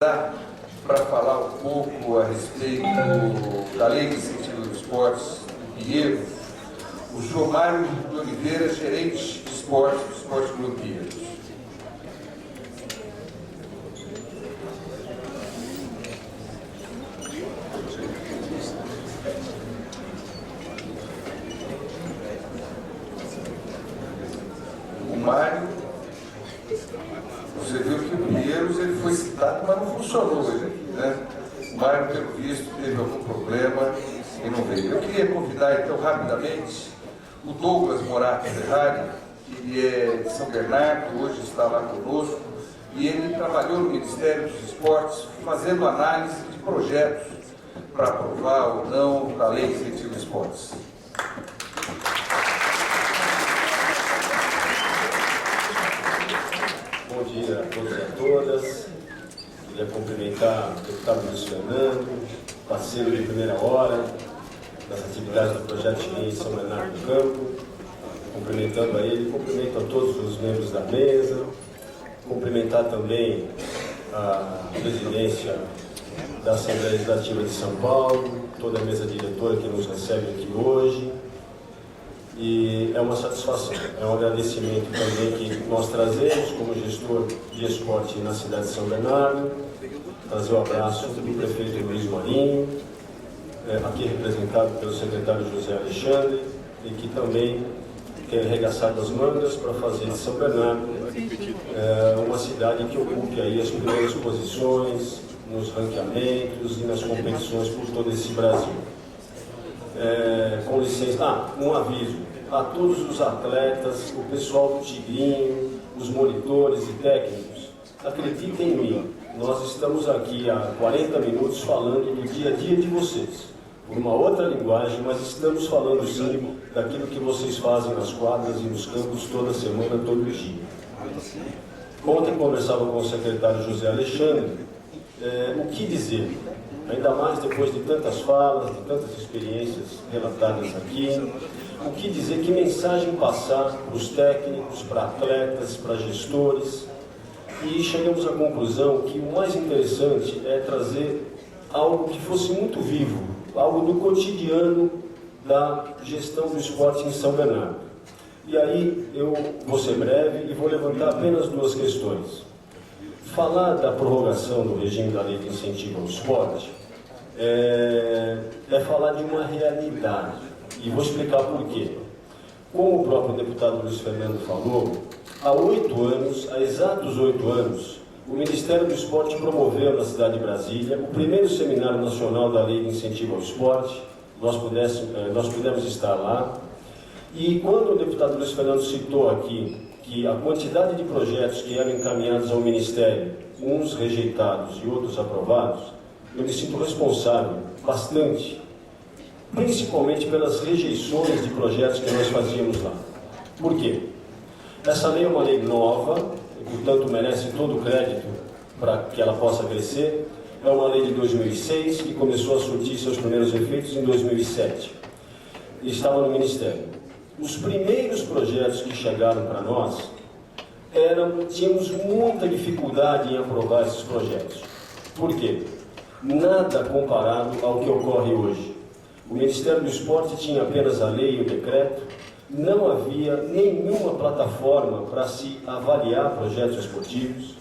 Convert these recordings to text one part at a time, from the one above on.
Para falar um pouco a respeito da Lei de Incentivo dos Esportes do Pinheiros, o senhor Mário de Oliveira, gerente de esportes do Esporte Clube Pinheiros. O Mário, você viu que o Pinheiros ele foi citado, mas não funcionou hoje aqui, né? O Mário, pelo visto, teve algum problema e não veio. Eu queria convidar, então, rapidamente, o Douglas Morato Ferrari, que ele é de São Bernardo, hoje está lá conosco, e ele trabalhou no Ministério dos Esportes, fazendo análise de projetos para aprovar ou não a Lei de Incentivo dos Esportes. Bom dia a todos e a todas. Queria cumprimentar o deputado Luiz Fernando, parceiro de primeira hora das atividades do projeto de lei em São Bernardo do Campo. Cumprimentando a ele, cumprimento a todos os membros da mesa, cumprimentar também a presidência da Assembleia Legislativa de São Paulo, toda a mesa diretora que nos recebe aqui hoje. E é uma satisfação, é um agradecimento também que nós trazemos como gestor de esporte na cidade de São Bernardo, trazer o abraço do prefeito Luiz Marinho, aqui representado pelo secretário José Alexandre, e que também tem arregaçado as mangas para fazer de São Bernardo uma cidade que ocupe aí as primeiras posições nos ranqueamentos e nas competições por todo esse Brasil. Com licença, um aviso a todos os atletas, o pessoal do Tigrinho, os monitores e técnicos, acreditem em mim, nós estamos aqui há 40 minutos falando do dia a dia de vocês, por uma outra linguagem, mas estamos falando sim daquilo que vocês fazem nas quadras e nos campos toda semana, todo dia. Ontem conversava com o secretário José Alexandre, o que dizer? Ainda mais depois de tantas falas, de tantas experiências relatadas aqui, o que dizer, que mensagem passar para os técnicos, para atletas, para gestores, e chegamos à conclusão que o mais interessante é trazer algo que fosse muito vivo, algo do cotidiano da gestão do esporte em São Bernardo. E aí eu vou ser breve e vou levantar apenas duas questões. Falar da prorrogação do regime da Lei de Incentivo ao Esporte é falar de uma realidade. E vou explicar por quê. Como o próprio deputado Luiz Fernando falou, há exatos 8 anos, o Ministério do Esporte promoveu na cidade de Brasília o primeiro Seminário Nacional da Lei de Incentivo ao Esporte. Nós pudemos estar lá. E quando o deputado Luiz Fernando citou aqui que a quantidade de projetos que eram encaminhados ao Ministério, uns rejeitados e outros aprovados, eu me sinto responsável bastante, principalmente pelas rejeições de projetos que nós fazíamos lá. Por quê? Essa lei é uma lei nova, e, portanto, merece todo o crédito para que ela possa crescer. É uma lei de 2006 que começou a surtir seus primeiros efeitos em 2007. E estava no Ministério. Os primeiros projetos que chegaram para nós, tínhamos muita dificuldade em aprovar esses projetos. Por quê? Nada comparado ao que ocorre hoje. O Ministério do Esporte tinha apenas a lei e o decreto, não havia nenhuma plataforma para se avaliar projetos esportivos.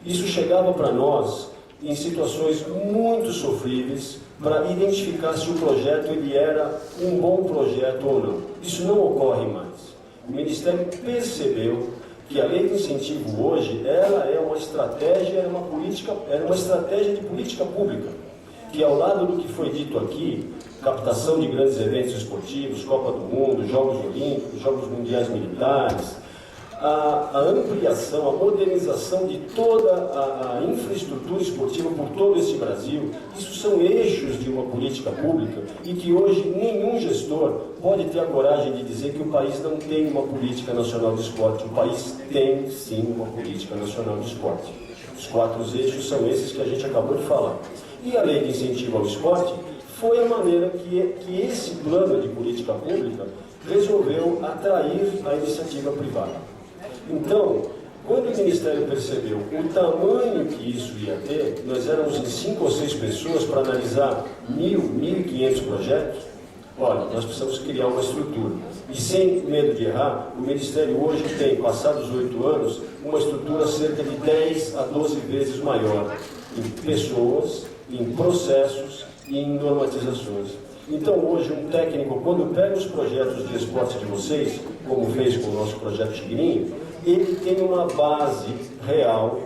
Isso chegava para nós em situações muito sofríveis para identificar se o projeto ele era um bom projeto ou não. Isso não ocorre mais. O Ministério percebeu que a lei de incentivo hoje ela é uma estratégia, era uma estratégia de política pública, que ao lado do que foi dito aqui, captação de grandes eventos esportivos, Copa do Mundo, Jogos Olímpicos, Jogos Mundiais Militares, a ampliação, a modernização de toda a infraestrutura esportiva por todo esse Brasil, isso são eixos de uma política pública e que hoje nenhum gestor pode ter a coragem de dizer que o país não tem uma política nacional de esporte. O país tem sim uma política nacional de esporte. Os 4 eixos são esses que a gente acabou de falar. E a lei de incentivo ao esporte foi a maneira que esse plano de política pública resolveu atrair a iniciativa privada. Então, Quando o Ministério percebeu o tamanho que isso ia ter, nós éramos em 5 ou 6 pessoas para analisar 1.500 projetos. Olha, nós precisamos criar uma estrutura. E sem medo de errar, o Ministério hoje tem, passados 8 anos, uma estrutura cerca de 10 a 12 vezes maior em pessoas, em processos e em normatizações. Então hoje um técnico, quando pega os projetos de esporte de vocês, como fez com o nosso projeto Tigrinho, ele tem uma base real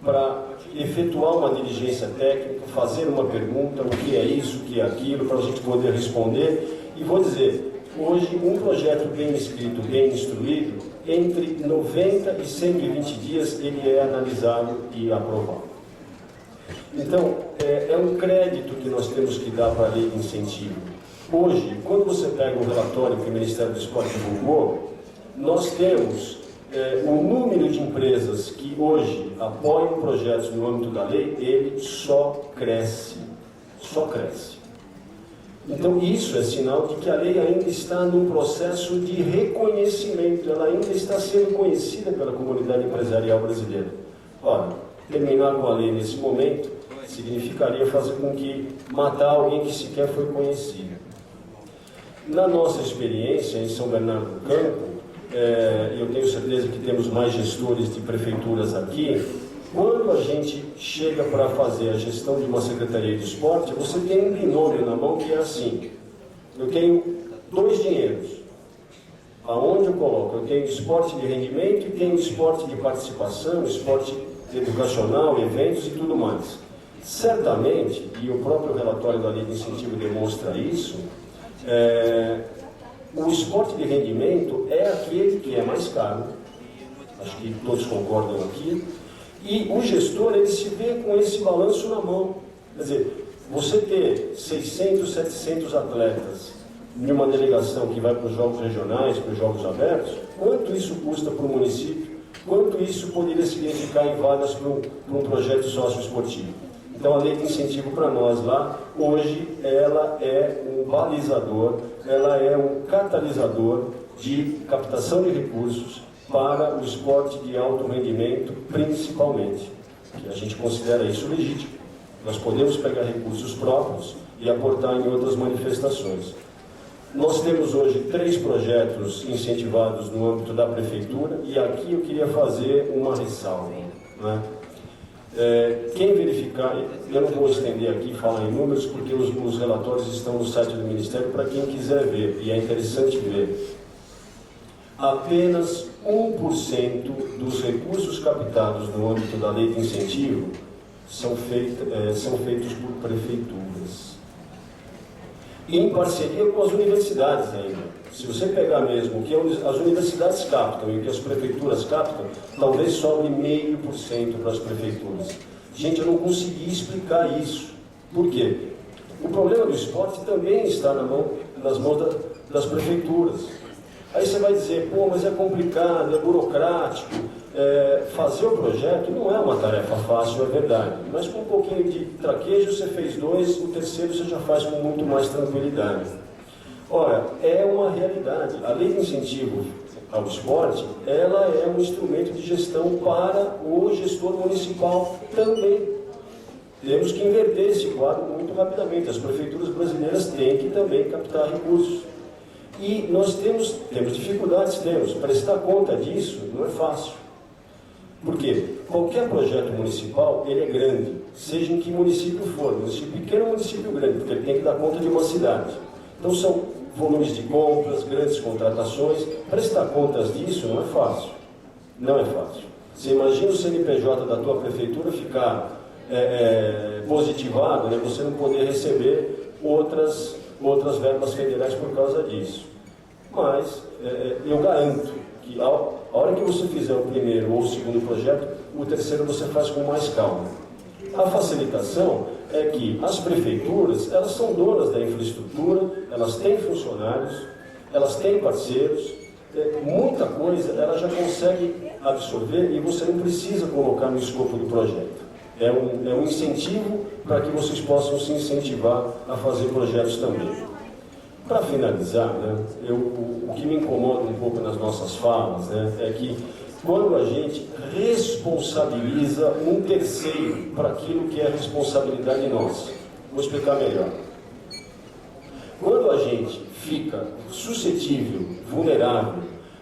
para efetuar uma diligência técnica, fazer uma pergunta, o que é isso, o que é aquilo, para a gente poder responder. E vou dizer, hoje um projeto bem escrito, bem instruído, entre 90 e 120 dias ele é analisado e aprovado. Então, é um crédito que nós temos que dar para a lei de incentivo. Hoje, quando você pega o relatório que o Ministério do Esporte divulgou, nós temos o número de empresas que hoje apoiam projetos no âmbito da lei, ele só cresce. Só cresce. Então, isso é sinal de que a lei ainda está num processo de reconhecimento, ela ainda está sendo conhecida pela comunidade empresarial brasileira. Ora, terminar com a lei nesse momento significaria fazer com que matar alguém que sequer foi conhecido. Na nossa experiência em São Bernardo do Campo, eu tenho certeza que temos mais gestores de prefeituras aqui, quando a gente chega para fazer a gestão de uma secretaria de esporte, você tem um binômio na mão que é assim, eu tenho 2 dinheiros, aonde eu coloco? Eu tenho esporte de rendimento e tenho esporte de participação, esporte educacional, eventos e tudo mais. Certamente, e o próprio relatório da Lei de Incentivo demonstra isso, o esporte de rendimento é aquele que é mais caro, acho que todos concordam aqui, e o gestor ele se vê com esse balanço na mão. Quer dizer, você ter 600, 700 atletas de uma delegação que vai para os jogos regionais, para os jogos abertos, quanto isso custa para o município? Quanto isso poderia significar em vagas para um projeto socioesportivo? Então, a lei de incentivo para nós lá, hoje, ela é um balizador, ela é um catalisador de captação de recursos para o esporte de alto rendimento, principalmente. Que a gente considera isso legítimo. Nós podemos pegar recursos próprios e aportar em outras manifestações. Nós temos hoje 3 projetos incentivados no âmbito da prefeitura e aqui eu queria fazer uma ressalva, né? Quem verificar, eu não vou estender aqui e falar em números porque os relatórios estão no site do Ministério para quem quiser ver, e é interessante ver. Apenas 1% dos recursos captados no âmbito da lei de incentivo são feitos por prefeituras. Em parceria com as universidades ainda. Se você pegar mesmo o que as universidades captam e o que as prefeituras captam, talvez sobre 0,5% para as prefeituras. Gente, eu não consegui explicar isso. Por quê? O problema do esporte também está nas mãos das prefeituras. Aí você vai dizer, pô, mas é complicado, é burocrático, fazer o projeto não é uma tarefa fácil, é verdade. Mas com um pouquinho de traquejo você fez 2, o terceiro você já faz com muito mais tranquilidade. Ora, é uma realidade. A lei de incentivo ao esporte, ela é um instrumento de gestão para o gestor municipal também. Temos que inverter esse quadro muito rapidamente. As prefeituras brasileiras têm que também captar recursos. E nós temos dificuldades, prestar conta disso não é fácil. Por quê? Qualquer projeto municipal, ele é grande, seja em que município for, município pequeno ou município grande, porque ele tem que dar conta de uma cidade. Então são volumes de compras, grandes contratações, prestar contas disso não é fácil. Não é fácil. Você imagina o CNPJ da tua prefeitura ficar positivado, né? Você não poder receber outras verbas federais por causa disso. Mas eu garanto que a hora que você fizer o primeiro ou o segundo projeto, o terceiro você faz com mais calma. A facilitação é que as prefeituras, elas são donas da infraestrutura, elas têm funcionários, elas têm parceiros, muita coisa ela já consegue absorver e você não precisa colocar no escopo do projeto. É um incentivo para que vocês possam se incentivar a fazer projetos também. Para finalizar, né, o que me incomoda um pouco nas nossas falas, né, é que quando a gente responsabiliza um terceiro para aquilo que é responsabilidade nossa. Vou explicar melhor. Quando a gente fica suscetível, vulnerável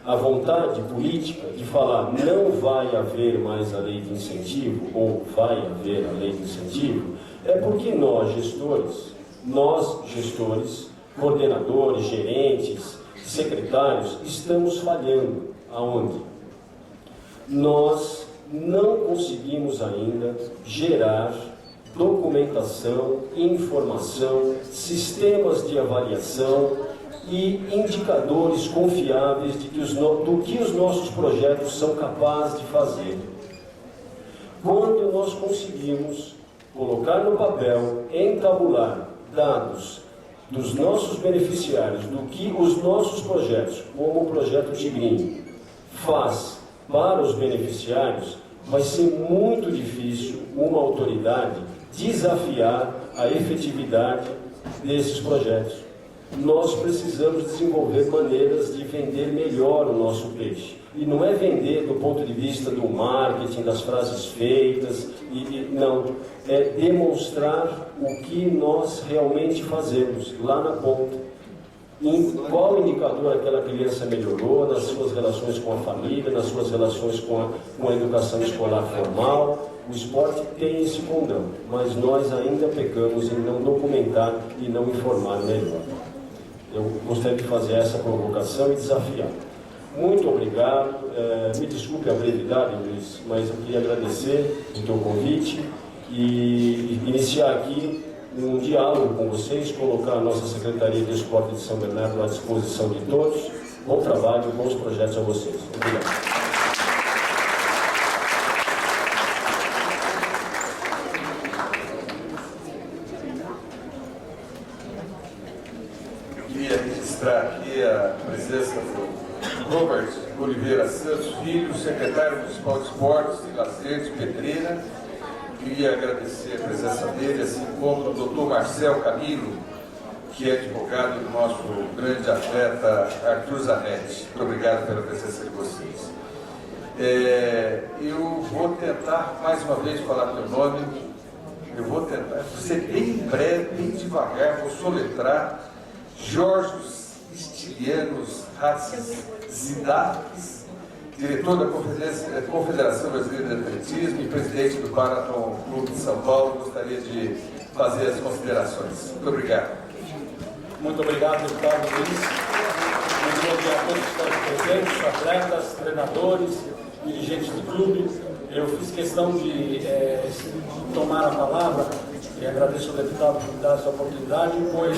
à vontade política de falar não vai haver mais a lei de incentivo ou vai haver a lei de incentivo, é porque nós gestores, coordenadores, gerentes, secretários, estamos falhando. Aonde? Nós não conseguimos ainda gerar documentação, informação, sistemas de avaliação e indicadores confiáveis do que os nossos projetos são capazes de fazer. Quando nós conseguimos colocar no papel, entabular dados dos nossos beneficiários, do que os nossos projetos, como o projeto Tigrinho, faz para os beneficiários, vai ser muito difícil uma autoridade desafiar a efetividade desses projetos. Nós precisamos desenvolver maneiras de vender melhor o nosso peixe. E não é vender do ponto de vista do marketing, das frases feitas, não. É demonstrar o que nós realmente fazemos lá na ponta. Em qual indicador aquela criança melhorou nas suas relações com a família, nas suas relações com a educação escolar formal. O esporte tem esse condão, mas nós ainda pecamos em não documentar e não informar melhor. Eu gostaria de fazer essa provocação e desafiar. Muito obrigado. Me desculpe a brevidade, Luiz, mas eu queria agradecer o teu convite e iniciar aqui um diálogo com vocês, colocar a nossa Secretaria de Esporte de São Bernardo à disposição de todos. Bom trabalho e bons projetos a vocês. Obrigado. Eu queria registrar aqui a presença do Robert Oliveira Santos Filho, secretário municipal de Esportes e Lazer de Pedreira. Queria agradecer a presença dele, assim como do Dr. Marcel Camilo, que é advogado do nosso grande atleta Arthur Zanetti. Muito obrigado pela presença de vocês. Eu vou tentar mais uma vez falar teu nome. Eu vou tentar ser bem breve, bem devagar, vou soletrar. Jorge Stilianos Hatzidakis, diretor da Confederação Brasileira de Atletismo e presidente do Marathon Clube de São Paulo, gostaria de fazer as considerações. Muito obrigado. Muito obrigado, deputado Luiz. Muito bom dia a todos que estão presentes, atletas, treinadores, dirigentes do clube. Eu fiz questão de tomar a palavra e agradeço ao deputado por me dar essa oportunidade, pois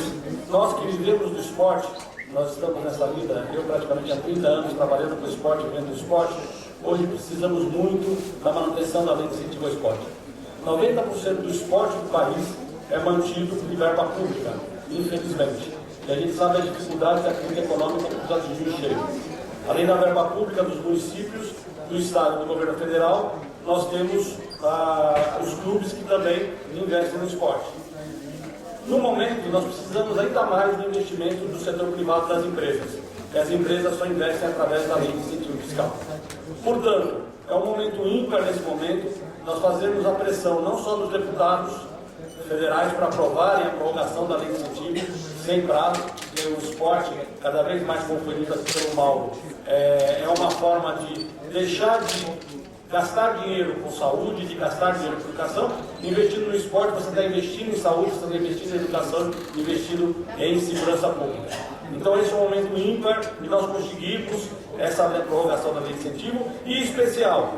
nós que vivemos do esporte, nós estamos nessa vida, eu praticamente há 30 anos trabalhando com o esporte, vivendo o esporte, hoje precisamos muito da manutenção da lei de incentivo ao esporte. 90% do esporte do país é mantido por verba pública, infelizmente. E a gente sabe a dificuldade que a crise econômica nos atingiu em cheio. Além da verba pública dos municípios, do Estado e do governo federal, nós temos os clubes que também investem no esporte. No momento, nós precisamos ainda mais do investimento do setor privado das empresas. E as empresas só investem através da lei de incentivo fiscal. Portanto, é um momento ímpar nesse momento, nós fazermos a pressão não só dos deputados federais para aprovarem a prorrogação da lei de incentivo, sem prazo, porque o esporte, cada vez mais conferido pelo Mauro, é uma forma de deixar de gastar dinheiro com saúde, de gastar dinheiro com educação. Investindo no esporte, você está investindo em saúde, você está investindo em educação, investindo em segurança pública. Então esse é um momento ímpar e nós conseguimos essa prorrogação da lei de incentivo e, em especial,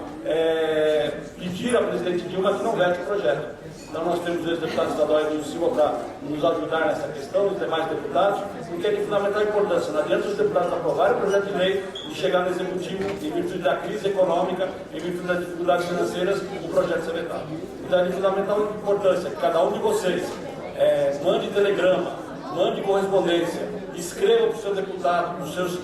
pedir à presidente Dilma que não vete o projeto. Então nós temos o ex-deputado estadual Emílio Silva para nos ajudar nessa questão, os demais deputados, porque é de fundamental importância. Não adianta os deputados aprovarem o projeto de lei e chegar no executivo, em virtude da crise econômica, em virtude das dificuldades financeiras, o projeto ser vetado. Então é de fundamental importância que cada um de vocês mande telegrama, mande correspondência, escreva para o seu deputado, para os seus,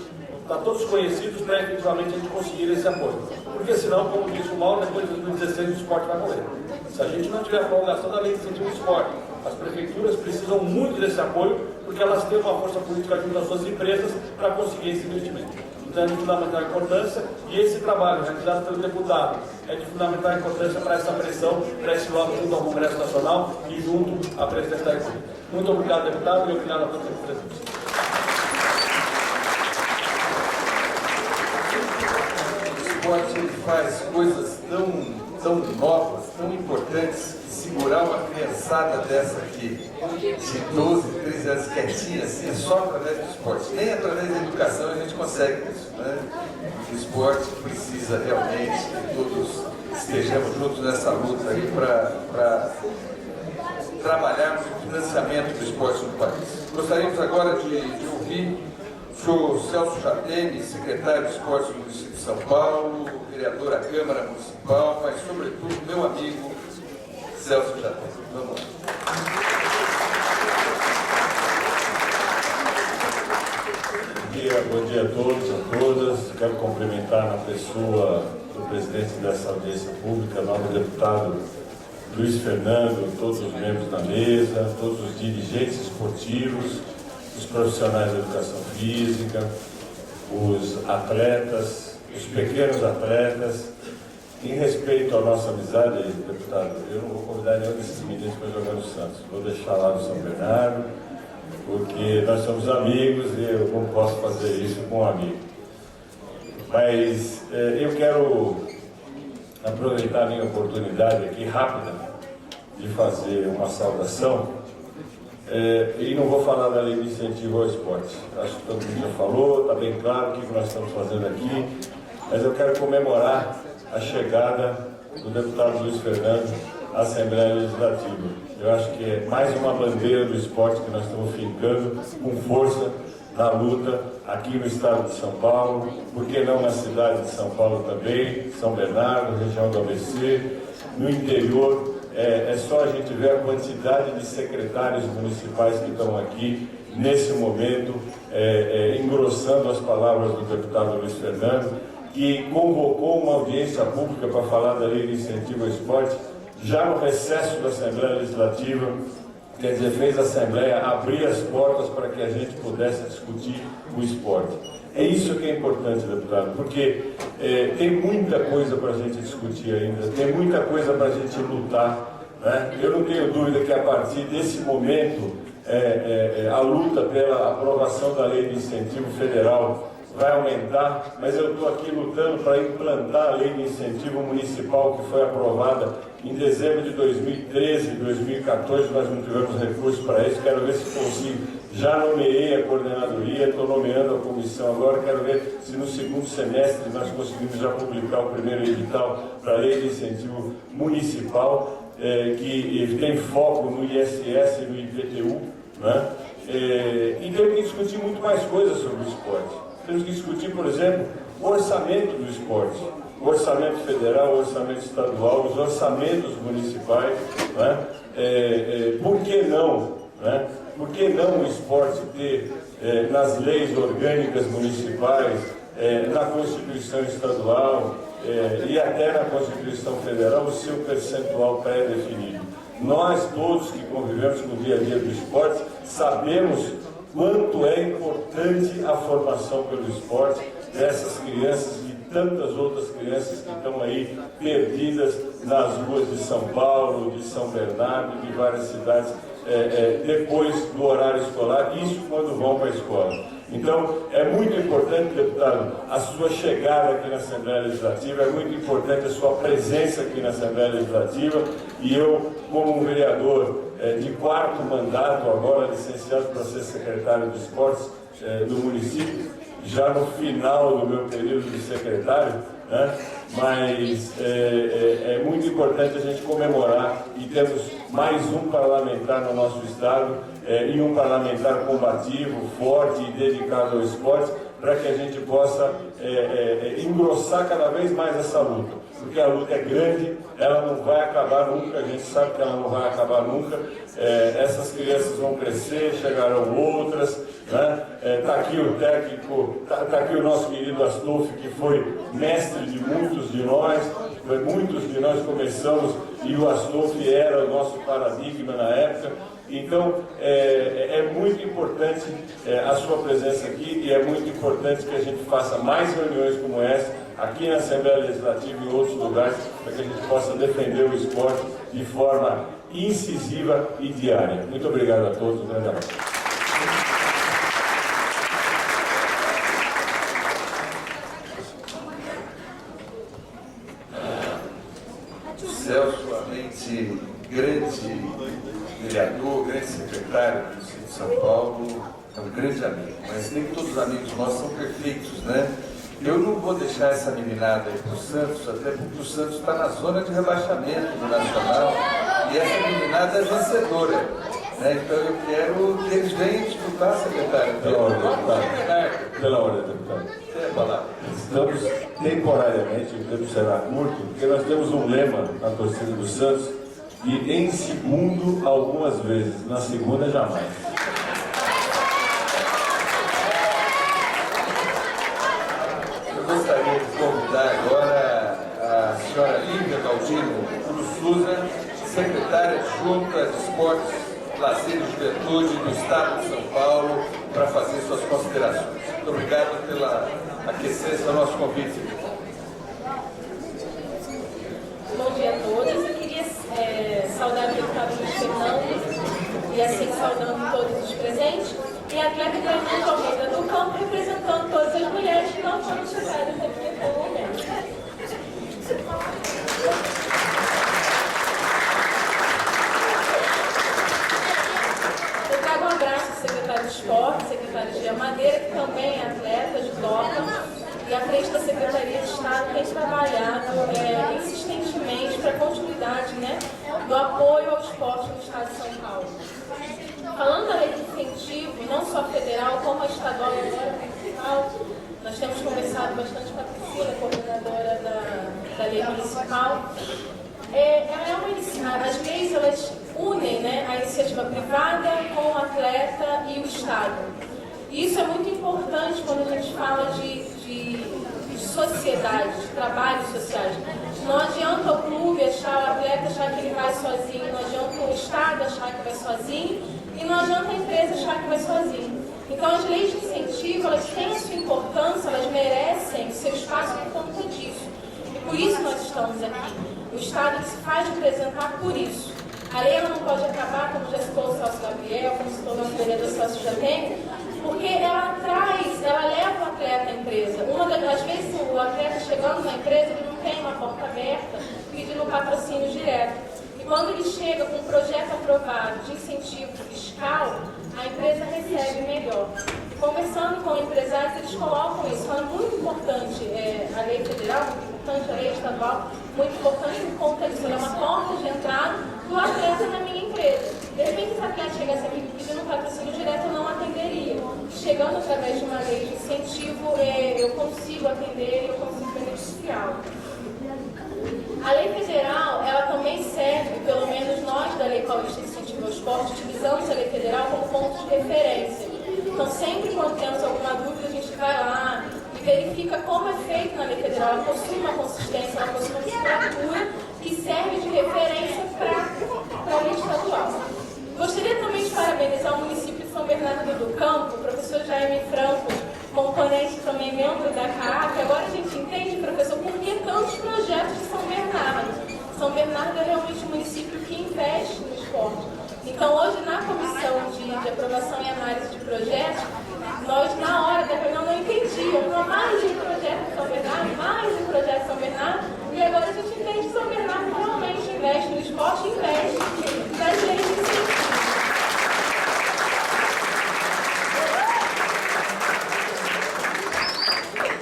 para todos conhecidos, para efetivamente a gente conseguir esse apoio. Porque senão, como disse o Mauro, depois de 2016 o esporte vai morrer. Se a gente não tiver a prorrogação da lei de incentivo ao esporte, as prefeituras precisam muito desse apoio, porque elas têm uma força política junto às suas empresas para conseguir esse investimento. Então é de fundamental importância, e esse trabalho realizado pelo deputado é de fundamental importância para essa pressão, para esse lobby junto ao Congresso Nacional e junto à Presidência da República. Muito obrigado, deputado, e obrigado a todos os presentes. O esporte ele faz coisas tão novas, tão importantes, que segurar uma criançada dessa aqui, de 12, 13 anos quietinha, assim, é só através do esporte. Nem através da educação a gente consegue isso, né? O esporte precisa realmente que todos estejamos juntos nessa luta aí para trabalharmos o financiamento do esporte no país. Gostaríamos agora de ouvir o senhor Celso Jatene, secretário de Esportes do município de São Paulo, vereador à Câmara Municipal, mas sobretudo meu amigo Celso Jatene. Vamos lá. Bom dia a todos, a todas. Quero cumprimentar na pessoa do presidente dessa audiência pública, novo deputado Luiz Fernando, todos os membros da mesa, todos os dirigentes esportivos, os profissionais da educação física, os atletas, os pequenos atletas. Em respeito à nossa amizade, deputado, eu não vou convidar nenhum desses meninos para jogar no Santos. Vou deixar lá no São Bernardo, porque nós somos amigos e eu não posso fazer isso com um amigo. Mas eu quero aproveitar a minha oportunidade aqui, rápida, de fazer uma saudação, e não vou falar da lei de incentivo ao esporte. Acho que todo mundo já falou, está bem claro o que nós estamos fazendo aqui, mas eu quero comemorar a chegada do deputado Luiz Fernando à Assembleia Legislativa. Eu acho que é mais uma bandeira do esporte que nós estamos fincando com força na luta aqui no estado de São Paulo, por que não na cidade de São Paulo também, São Bernardo, região do ABC, no interior. É só a gente ver a quantidade de secretários municipais que estão aqui nesse momento, engrossando as palavras do deputado Luiz Fernando, que convocou uma audiência pública para falar da lei de incentivo ao esporte, já no recesso da Assembleia Legislativa, quer dizer, fez a Assembleia abrir as portas para que a gente pudesse discutir o esporte. É isso que é importante, deputado, porque tem muita coisa para a gente discutir ainda, tem muita coisa para a gente lutar, né? Eu não tenho dúvida que a partir desse momento, a luta pela aprovação da lei de incentivo federal vai aumentar, mas eu estou aqui lutando para implantar a lei de incentivo municipal que foi aprovada em dezembro de 2013, 2014, nós não tivemos recursos para isso, quero ver se consigo. Já nomeei a coordenadoria, estou nomeando a comissão agora, quero ver se no segundo semestre nós conseguimos já publicar o primeiro edital para a lei de incentivo municipal, que tem foco no ISS e no IPTU, né? E temos que discutir muito mais coisas sobre o esporte. Temos que discutir, por exemplo, o orçamento do esporte, o orçamento federal, o orçamento estadual, os orçamentos municipais, né? Por que não, né? Por que não o esporte ter nas leis orgânicas municipais, na Constituição estadual e até na Constituição federal o seu percentual pré-definido? Nós todos que convivemos com o dia a dia do esporte sabemos quanto é importante a formação pelo esporte dessas crianças e tantas outras crianças que estão aí perdidas nas ruas de São Paulo, de São Bernardo, de várias cidades, depois do horário escolar, isso quando vão para a escola. Então, é muito importante, deputado, a sua chegada aqui na Assembleia Legislativa, é muito importante a sua presença aqui na Assembleia Legislativa, e eu, como um vereador de 4º mandato, agora licenciado para ser secretário de Esportes do município, já no final do meu período de secretário, né? Mas é muito importante a gente comemorar, e temos mais um parlamentar no nosso estado, e um parlamentar combativo, forte e dedicado ao esporte, para que a gente possa engrossar cada vez mais essa luta, porque a luta é grande, ela não vai acabar nunca, a gente sabe que ela não vai acabar nunca. Essas crianças vão crescer, chegarão outras, né? Tá aqui o técnico, tá aqui o nosso querido Astolfo, que foi mestre de muitos de nós. Muitos de nós começamos e o Astolfo era o nosso paradigma na época. Então, é muito importante a sua presença aqui e é muito importante que a gente faça mais reuniões como essa, aqui na Assembleia Legislativa e em outros lugares, para que a gente possa defender o esporte de forma incisiva e diária. Muito obrigado a todos, um grande abraço. Celso, mente grande vereador, grande secretário do Município de São Paulo, é um grande amigo, mas nem todos os amigos nossos são perfeitos, né? Eu não vou deixar essa meninada aí para o Santos, até porque o Santos está na zona de rebaixamento do Nacional e essa meninada é vencedora, né? Então eu quero que eles venham disputar, secretário. Pela ordem, deputado. Pela ordem, deputado. Estamos temporariamente, o tempo será curto, porque nós temos um lema na torcida do Santos, e em segundo algumas vezes, na segunda jamais. Eu gostaria de convidar agora a senhora Lívia Galdino Cruz Souza, secretária adjunta de Esportes, Lazer e Juventude do Estado de São Paulo, para fazer suas considerações. Muito obrigado pela aquiescência ao nosso convite. Bom dia a todos. Eu queria saudar o deputado Luiz Fernando e assim saudando todos os presentes e a atleta Carolina Almeida do campo representando todas as mulheres que não foram citadas aqui até o momento. Eu trago um abraço ao secretário de Esporte, secretário de Madeira, que também é atleta, judoca. E à frente da Secretaria de Estado tem trabalhado insistentemente para a continuidade, né, do apoio ao esporte no Estado de São Paulo. Falando da lei de incentivo, não só federal, como a estadual e agora municipal, nós temos conversado bastante com a Priscila, coordenadora da lei municipal. As leis, elas unem, né, a iniciativa privada com o atleta e o Estado. E isso é muito importante quando a gente fala de sociedade, de trabalhos sociais. Não adianta o clube achar, o atleta achar que ele vai sozinho, não adianta o Estado achar que vai sozinho e não adianta a empresa achar que vai sozinho. Então as leis de incentivo, elas têm a sua importância, elas merecem o seu espaço por conta disso. E por isso nós estamos aqui. O Estado se faz representar por isso. A lei ela não pode acabar, como já citou o Celso Gabriel, como citou o nosso vereador Celso Jatém, porque ela leva o atleta à empresa. Às vezes o atleta chegando na empresa, ele não tem uma porta aberta pedindo patrocínio direto. E quando ele chega com um projeto aprovado de incentivo fiscal, a empresa recebe melhor. Conversando com empresários, eles colocam isso. Então é muito importante a lei federal, muito importante a lei estadual, muito importante por conta disso. Ela é uma porta de entrada do atleta na minha empresa. De repente, se o atleta chegasse aqui pedindo patrocínio direto, eu não atenderia. Chegando através de uma lei de incentivo, eu consigo atender e eu consigo beneficiá-lo. A lei federal, ela também serve, pelo menos nós da Lei Paulista de Incentivo ao Esporte, utilizamos a lei federal como ponto de referência. Então, sempre quando temos alguma dúvida, a gente vai lá e verifica como é feito na lei federal. Ela possui uma consistência, ela possui uma estrutura que serve de referência para a lei estadual. Gostaria também de parabenizar o município de São Bernardo do Campo, o professor Jaime Franco, componente também membro da CAAC. Agora a gente entende, professor, por que tantos projetos de São Bernardo. São Bernardo é realmente um município que investe no esporte. Então, hoje, na comissão de aprovação e análise de projetos, nós, na hora da reunião, não entendíamos mais um projeto de São Bernardo, mais um projeto de São Bernardo, e agora a gente entende que São Bernardo realmente investe no esporte e investe nas leis de incentivo.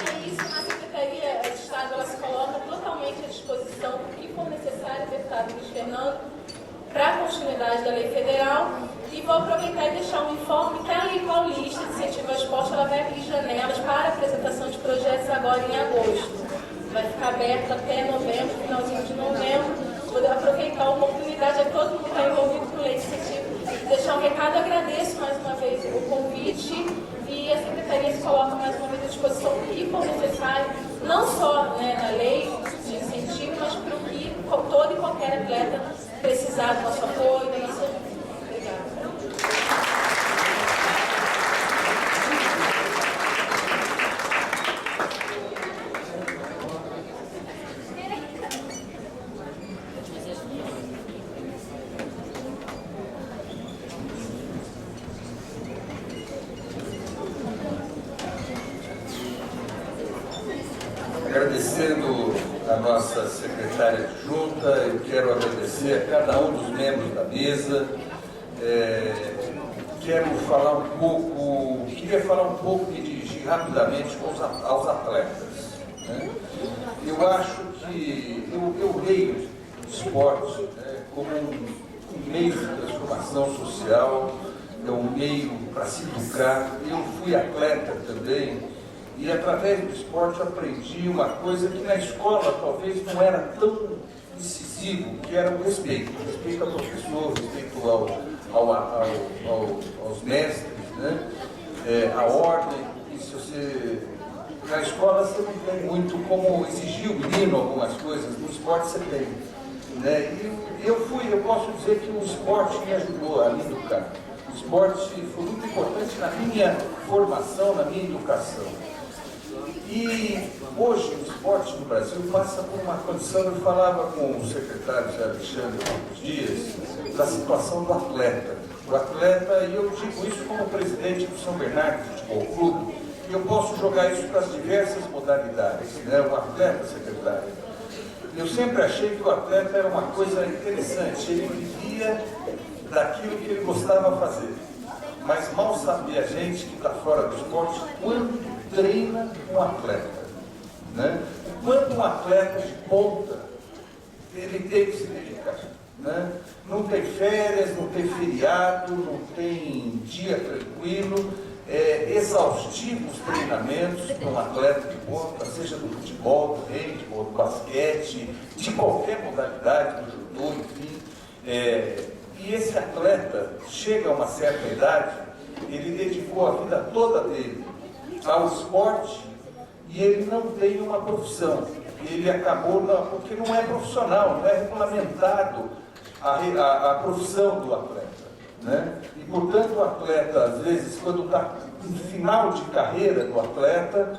É isso, a Secretaria de Estado ela se coloca totalmente à disposição do que for necessário, deputado Luiz Fernando, para a continuidade da lei federal. E vou aproveitar e deixar um informe que a Lei Paulista de Incentivo ao Esporte ela vai abrir janelas para apresentação de projetos agora em agosto. Vai ficar aberto até novembro, finalzinho de novembro. Vou aproveitar a oportunidade a todo mundo que está envolvido com lei de incentivo. Deixar um recado, agradeço mais uma vez o convite e a Secretaria se coloca mais uma vez à disposição do que for necessário, não só na lei de incentivo, mas para o que toda e qualquer qualquer atleta precisar do nosso apoio, da nossa ajuda. Obrigada. Agradecendo a nossa secretária adjunta, eu quero agradecer a cada um dos membros da mesa. Queria falar um pouco, me dirigir rapidamente aos atletas. Né? Eu acho que eu leio o esporte, né, como um meio de transformação social, é um meio para se educar. Eu fui atleta também. E através do esporte eu aprendi uma coisa que na escola talvez não era tão decisivo, que era o respeito. Respeito ao professor, respeito aos mestres, né? A ordem. E se você, na escola você não tem muito como exigir o menino algumas coisas, no esporte você tem. Né? E eu posso dizer que o esporte me ajudou a me educar. O esporte foi muito importante na minha formação, na minha educação. E hoje o esporte no Brasil passa por uma condição, eu falava com o secretário Zé Alexandre há alguns dias, da situação do atleta. O atleta, e eu digo isso como presidente do São Bernardo Futebol Clube, e eu posso jogar isso para as diversas modalidades, né? O atleta, secretário. Eu sempre achei que o atleta era uma coisa interessante, ele vivia daquilo que ele gostava de fazer. Mas mal sabia a gente que está fora do esporte quanto treina um atleta. Né? Quanto um atleta de ponta, ele tem que se dedicar. Né? Não tem férias, não tem feriado, não tem dia tranquilo, exaustivos treinamentos para um atleta de ponta, seja do futebol, do handebol, do basquete, de qualquer modalidade, do judô, enfim. E esse atleta chega a uma certa idade, ele dedicou a vida toda dele ao esporte e ele não tem uma profissão. Ele acabou, porque não é profissional, não é regulamentado a profissão do atleta. Né? E, portanto, o atleta, às vezes, quando está no final de carreira do atleta,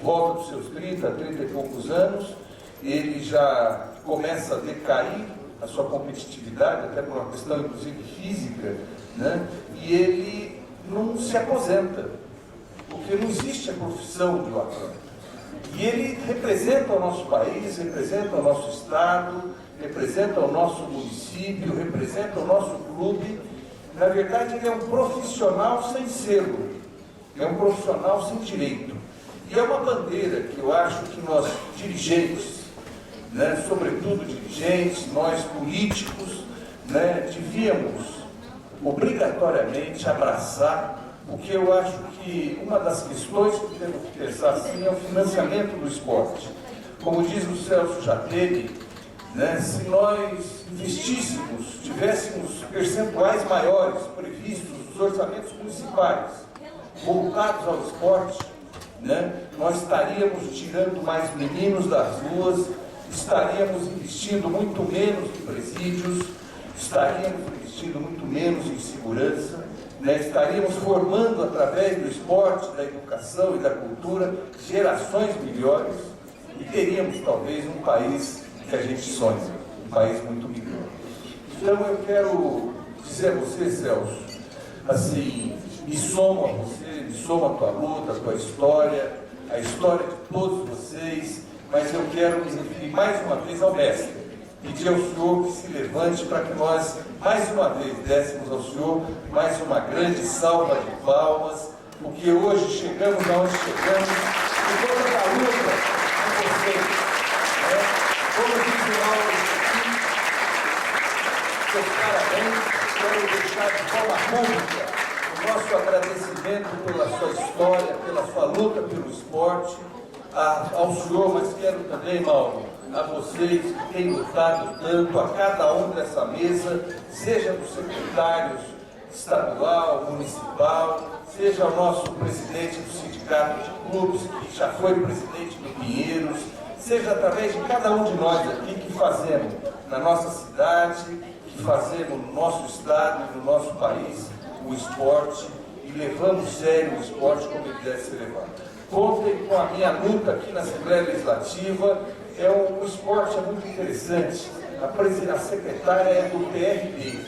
volta dos seus 30 e poucos anos, ele já começa a decair a sua competitividade, até por uma questão, inclusive, física, né? E ele não se aposenta, porque não existe a profissão de um atleta. E ele representa o nosso país, representa o nosso estado, representa o nosso município, representa o nosso clube. Na verdade, ele é um profissional sem selo, é um profissional sem direito. E é uma bandeira que eu acho que nós, dirigentes, né, sobretudo dirigentes, nós políticos, né, devíamos obrigatoriamente abraçar, porque eu acho que uma das questões que temos que pensar assim é o financiamento do esporte. Como diz o Celso Jatelli, né, se nós investíssemos, tivéssemos percentuais maiores previstos nos orçamentos municipais voltados ao esporte, né, nós estaríamos tirando mais meninos das ruas, estaríamos investindo muito menos em presídios, estaríamos investindo muito menos em segurança, né? Estaríamos formando, através do esporte, da educação e da cultura, gerações melhores e teríamos, talvez, um país que a gente sonha, um país muito melhor. Então, eu quero dizer a você, Celso, assim, me somo a você, me somo à tua luta, à tua história, a história de todos vocês, mas eu quero me referir mais uma vez ao mestre, pedir ao senhor que se levante para que nós, mais uma vez, dessemos ao senhor mais uma grande salva de palmas, porque hoje chegamos aonde chegamos, por toda a luta com vocês. Né? Como disse o Mauro, seus parabéns, quero deixar de forma pública o nosso agradecimento pela sua história, pela sua luta pelo esporte, ao senhor, mas quero também, Mauro, a vocês que têm lutado tanto, a cada um dessa mesa, seja dos secretários estadual, municipal, seja o nosso presidente do sindicato de clubes, que já foi presidente do Pinheiros, seja através de cada um de nós aqui que fazemos na nossa cidade, que fazemos no nosso estado e no nosso país o esporte e levamos sério o esporte como ele deve ser levado. Contem com a minha luta aqui na Assembleia Legislativa, o esporte é muito interessante. A secretária é do PRB,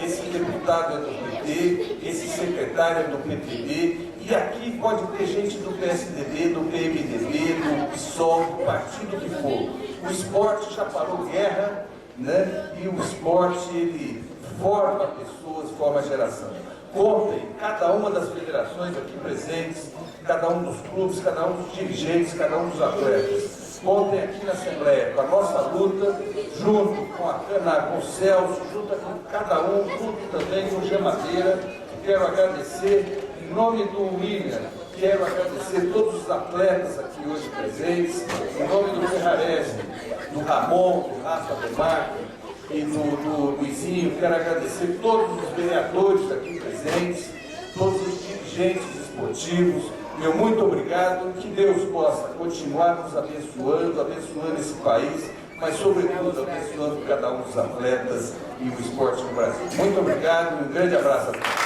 esse deputado é do PT, esse secretário é do PTB, e aqui pode ter gente do PSDB, do PMDB, do PSOL, do partido que for. O esporte já parou guerra, né? E o esporte ele forma pessoas, forma geração. Contem, cada uma das federações aqui presentes, cada um dos clubes, cada um dos dirigentes, cada um dos atletas. Contem aqui na Assembleia com a nossa luta, junto com a Cana, com o Celso, junto com cada um, junto também com o Gemadeira. Quero agradecer, em nome do William, quero agradecer todos os atletas aqui hoje presentes, em nome do Ferrarese, do Ramon, do Rafa Demarco e do Luizinho. Quero agradecer todos os vereadores aqui presentes, todos os dirigentes esportivos. Meu muito obrigado, que Deus possa continuar nos abençoando, abençoando esse país, mas sobretudo abençoando cada um dos atletas e o esporte no Brasil. Muito obrigado e um grande abraço a todos.